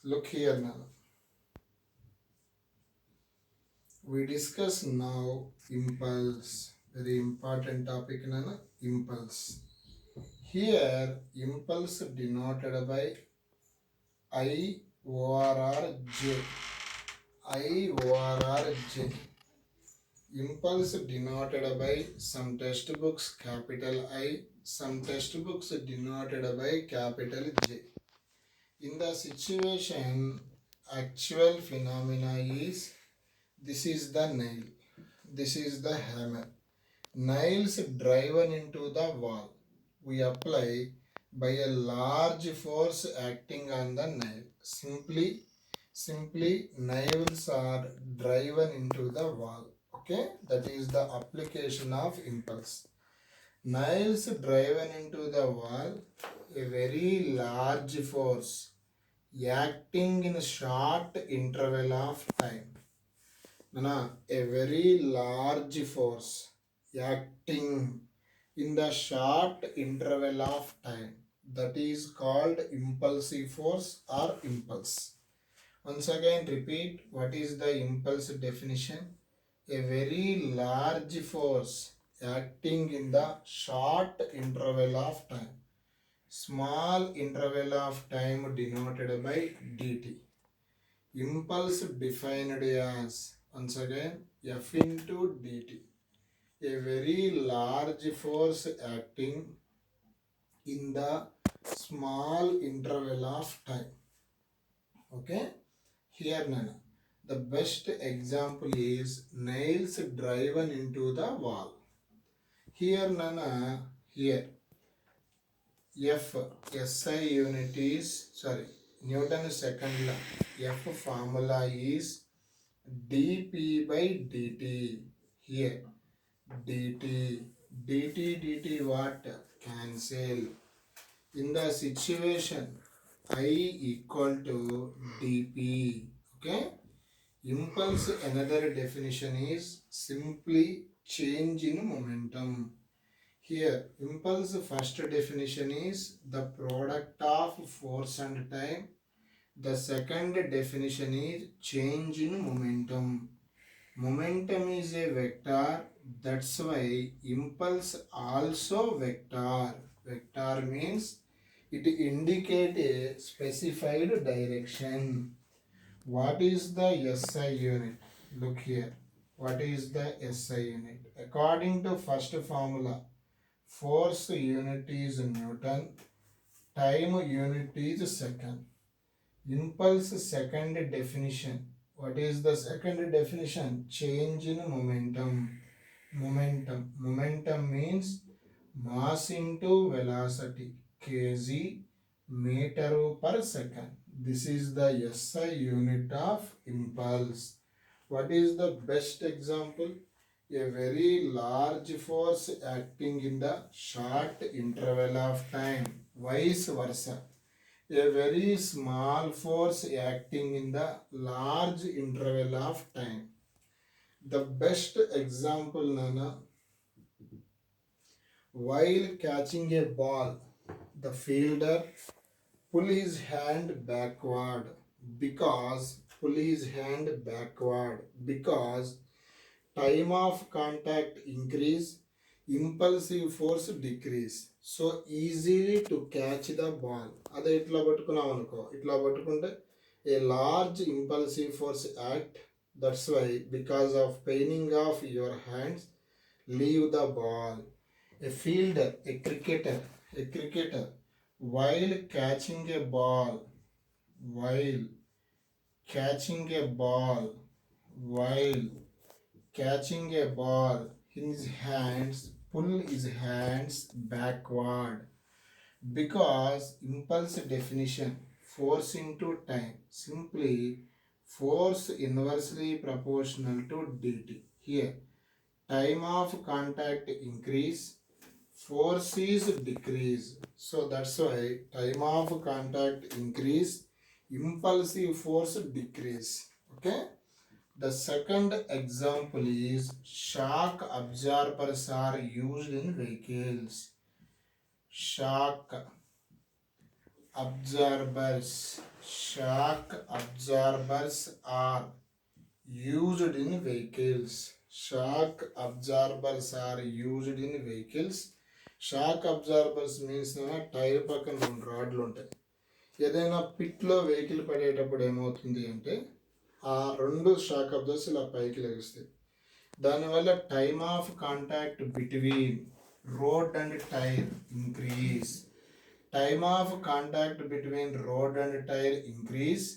Look here now. We discuss now impulse. Very important topic nana. Impulse. Here impulse denoted by IORRJ. IORRJ. Impulse denoted by some textbooks capital I, some textbooks denoted by capital J. In the situation, actual phenomena is this is the nail, this is the hammer. Nails driven into the wall. We apply by a large force acting on the nail. Simply nails are driven into the wall. Okay, that is the application of impulse. Nails driven into the wall, a very large force acting in a short interval of time. A very large force acting in the short interval of time, that is called impulsive force or impulse. Once again repeat, what is the impulse definition? A very large force acting in the short interval of time. Small interval of time denoted by dt. Impulse defined as, once again, F into dt. A very large force acting in the small interval of time. Okay? Here Nana. The best example is nails driven into the wall. Here Nana, here F, SI unit is, Newton's second law. F formula is dp by dt. Here dt what? Cancel. In the situation I equal to dp. Okay. Impulse, another definition is simply change in momentum. Here impulse first definition is the product of force and time. The second definition is change in momentum. Momentum is a vector, that's why impulse also vector. Vector means it indicates a specified direction. What is the SI unit? Look here. What is the SI unit? According to first formula, force unit is Newton, time unit is second. Impulse second definition. What is the second definition? Change in momentum. Momentum means mass into velocity. Kg meter per second. This is the SI unit of impulse. What is the best example? A very large force acting in the short interval of time. Vice versa. A very small force acting in the large interval of time. The best example, Nana, while catching a ball, the fielder pull his hand backward because time of contact increase, impulsive force decrease. So easily to catch the ball. అదే ఇట్లా పట్టుకున్నాం అనుకో, ఇట్లా పట్టుకుంటే a large impulsive force act. That's why because of paining of your hands, leave the ball. A fielder, a cricketer, while catching a ball, while catching a ball, while catching a ball, his hands pull his hands backward because impulse definition force into time, simply force inversely proportional to dt. Here time of contact increase, force is decrease. So that's why time of contact increase, impulsive force decrease. Okay. The second example is shock absorbers are used in vehicles. Shock absorbers shock absorbers are used in vehicles. Shock absorbers are used in vehicles. Shock absorbers means tyre పక్కన రెండు రాడ్లు ఉంటాయి. ఏదైనా పిట్లో vehicle పడేటప్పుడు ఏమవుతుంది అంటే ఆ రెండు షాక్ అబ్జర్వర్స్ ఇలా పైకి లెగుస్తాయి. దానివల్ల time of contact between road and tyre increase. Time of contact between road and tyre increase,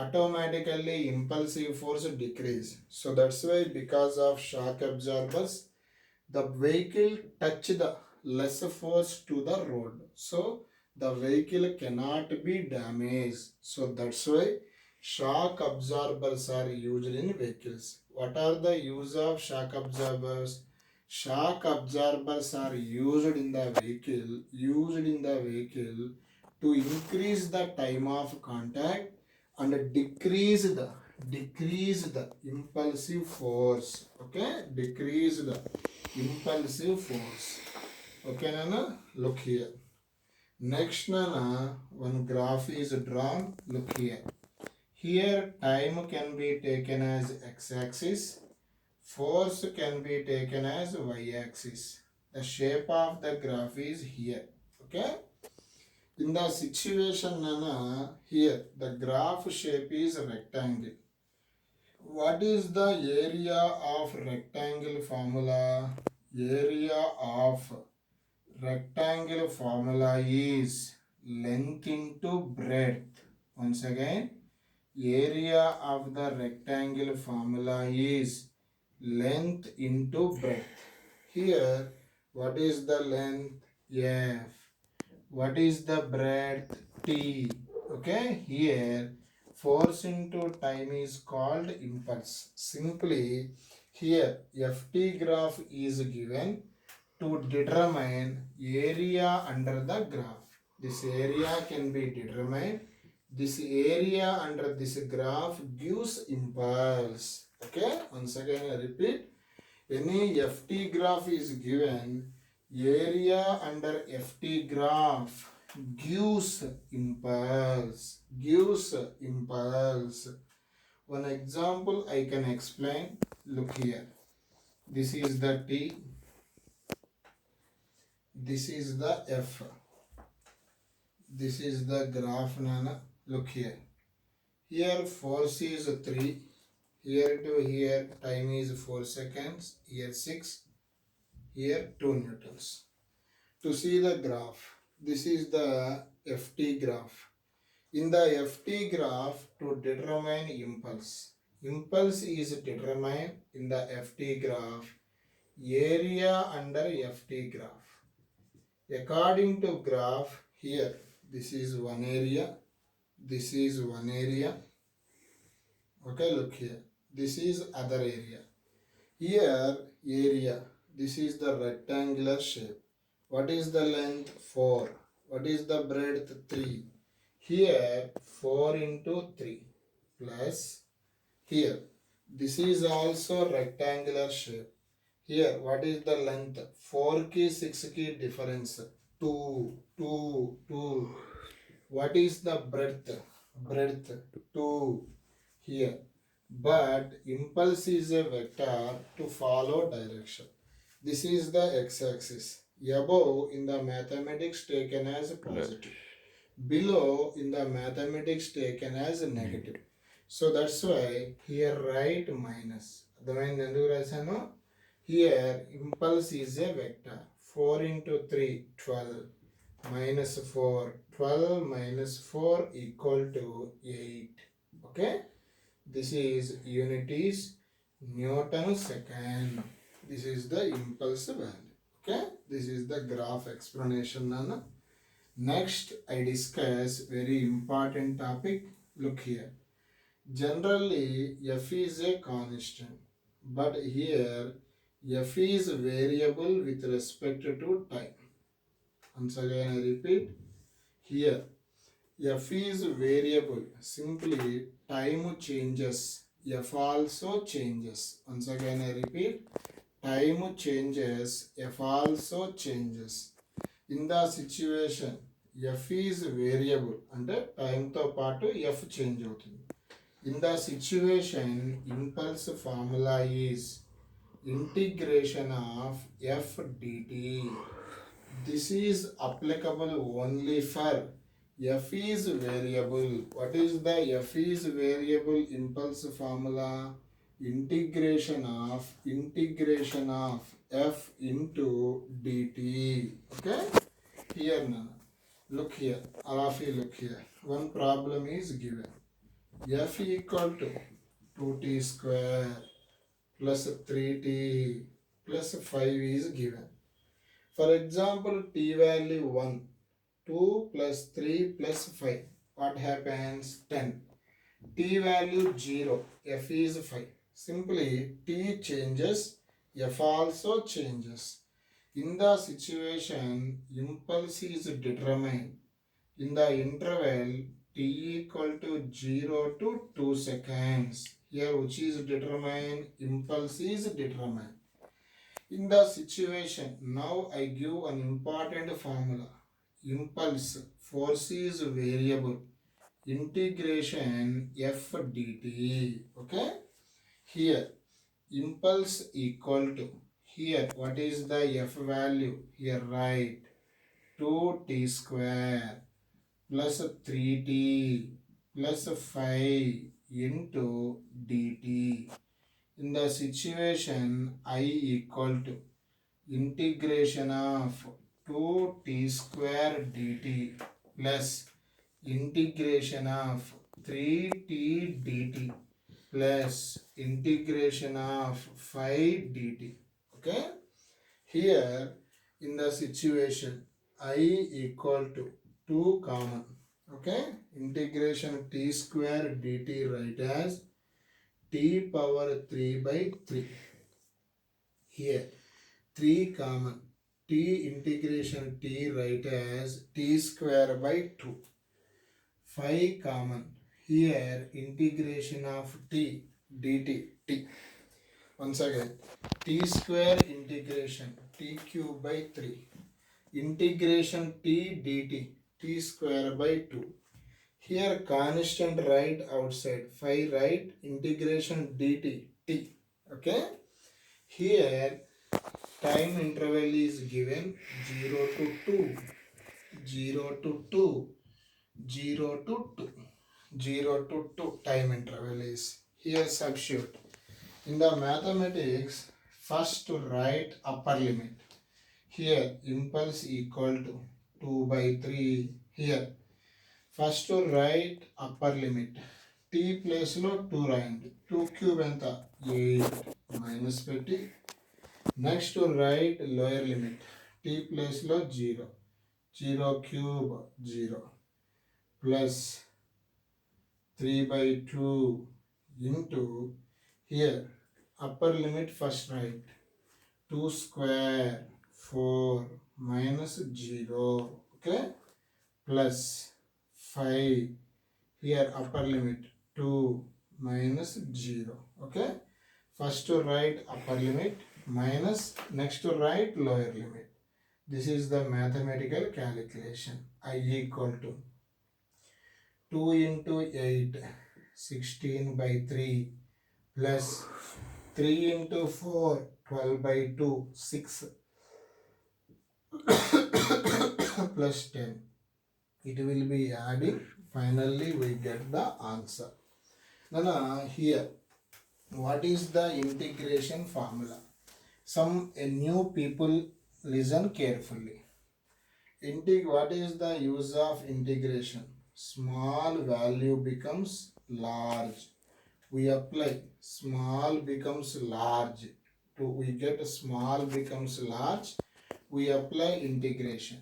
automatically impulsive force decrease. So that's why because of shock absorbers the vehicle touch the less force to the road, so the vehicle cannot be damaged. So that's why shock absorbers are used in vehicles. What are the use of shock absorbers? Shock absorbers are used in the vehicle to increase the time of contact and decrease the impulsive force. Okay, decrease the impulsive force. Okay nana, look here. Next nana, one graph is drawn. Look here. Here time can be taken as x-axis, force can be taken as y-axis. The shape of the graph is here. Okay, in the situation nana, here the graph shape is rectangle. What is the area of rectangle formula? Area of rectangle formula is length into breadth. Once again, area of the rectangle formula is length into breadth. Here, what is the length? F. What is the breadth? T. Okay, here force into time is called impulse. Simply here ft graph is given to determine area under the graph. This area can be determined. This area under this graph gives impulse. Okay, once again I repeat, any ft graph is given, area under ft graph gives impulse. One example I can explain. Look here, this is the T, this is the F, this is the graph nana. Look here, here force is 3, here to here time is 4 seconds, here 6, here 2 newtons. To see the graph, this is the ft graph. In the ft graph, to determine impulse is determined in the ft graph, area under ft graph. According to graph, here this is one area, this is one area. Okay, look here, this is other area. Here area, this is the rectangular shape. What is the length? 4. What is the breadth? 3. Here 4 into 3 plus here this is also rectangular shape. Here what is the length? 4 ki 6 ki difference 2. What is the breadth? 2 here. But impulse is a vector to follow direction. This is the x-axis. Above in the mathematics taken as positive, below in the mathematics taken as negative. So that's why here write minus. Here impulse is a vector. 4 into 3 12 minus 4, 12 minus 4 equal to 8. Okay, this is unit is Newton second. This is the impulse value. Okay, this is the graph explanation nana. Next I discuss very important topic. Look here, generally f is a constant, but here f is variable with respect to time. Once again I repeat, here f is variable, simply time changes, f also changes. Once again I repeat, time changes, f also changes. In the situation f is variable అంటే టైంతో పాటు f change అవుతుంది. In the situation, impulse formula is integration of f dt. This is applicable only for f is variable. What is the f is variable impulse formula? Integration of f into dt. Okay, here now look here, all of you look here. One problem is given. F equal to 2t square plus 3t plus 5 is given. For example, t value 1, 2 plus 3 plus 5. What happens? 10. T value 0, f is 5. Simply t changes, f also changes. In the situation, impulse is determined in the interval t equal to 0 to 2 seconds. Here which is determined? Impulse is determined. In the situation, now I give an important formula. Impulse, force is variable. Integration f dt. Okay? Here, impulse equal to, here what is the f value? Here write 2t square plus 3t plus 5 into dt. In the situation, I equal to integration of 2t square dt plus integration of 3t dt plus integration of 5 dt. Okay, here in the situation I equal to 2 common. Okay, integration t square dt write as t power 3 by 3. Here 3 common, t integration t write as t square by 2. 5 common, here integration of t dt t. Once again, t square integration t cube by 3. Integration t dt t square by 2. Here constant right outside, 5 right, integration dt t. Okay, here time interval is given 0 to 2, 0 to 2, 0 to 2, 0 to 2 time interval is. Here substitute. In the mathematics, first to write upper limit. Here impulse equal to 2 by 3. Here first to write upper limit. T place lo 2 రాయండి. 2 cube ఎంత? 8 minus పెట్టి next to write lower limit. T place lo 0. 0 cube 0 plus 3 by 2 into here upper limit first write 2 square 4 minus 0. Okay, plus 5. Here upper limit 2 minus 0. Okay, first to write upper limit minus next to write lower limit. This is the mathematical calculation. I equal to 2 into 8, 16 by 3 plus 3 into 4, 12 by 2, 6 plus 10. It will be adding. Finally, we get the answer. Now, here, what is the integration formula? Some new people listen carefully. What is the use of integration? Small value becomes large. We apply small becomes large. We get small becomes large. We apply integration.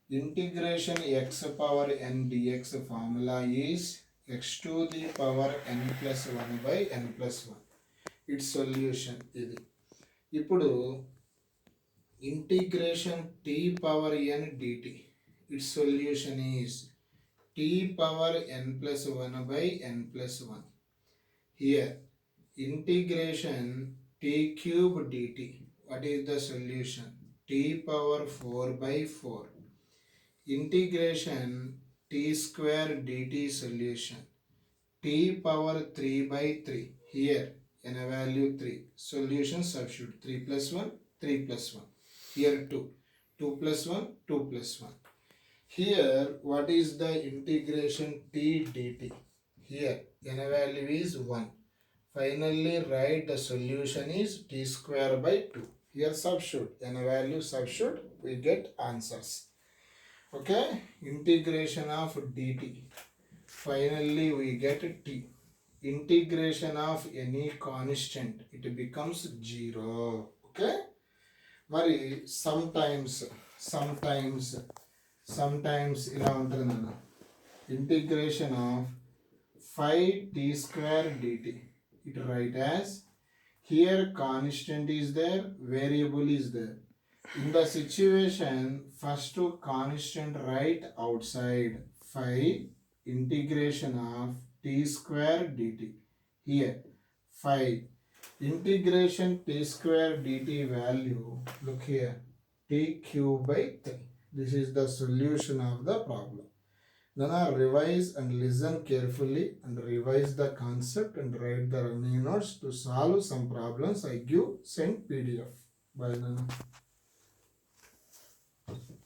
Integration x power n dx formula is x to the power n plus 1 by n plus 1. Its solution ఇది. ఇప్పుడు integration t power n dt. Its solution is t power n plus 1 by n plus 1. Here integration t cube dt. What is the solution? T power 4 by 4. integration t square dt solution t power 3 by 3 here in a value 3 solution substitute 3 plus 1 3 plus 1 here 2 2 plus 1 2 plus 1 here what is the integration t dt here n value is 1 finally write the solution is t square by 2 here substitute n value substitute we get answers okay integration of dt finally we get t integration of any constant it becomes 0 okay మరి sometimes ఇలా ఉంటుంది నాన్న integration of 5t square dt it write as here constant is there variable is there in the situation first to constant write outside 5 integration of t square dt here 5 integration t square dt value look here t cube by 3 this is the solution of the problem. Then I revise and listen carefully and revise the concept and write the running notes to solve some problems I give send PDF. Bye Nana.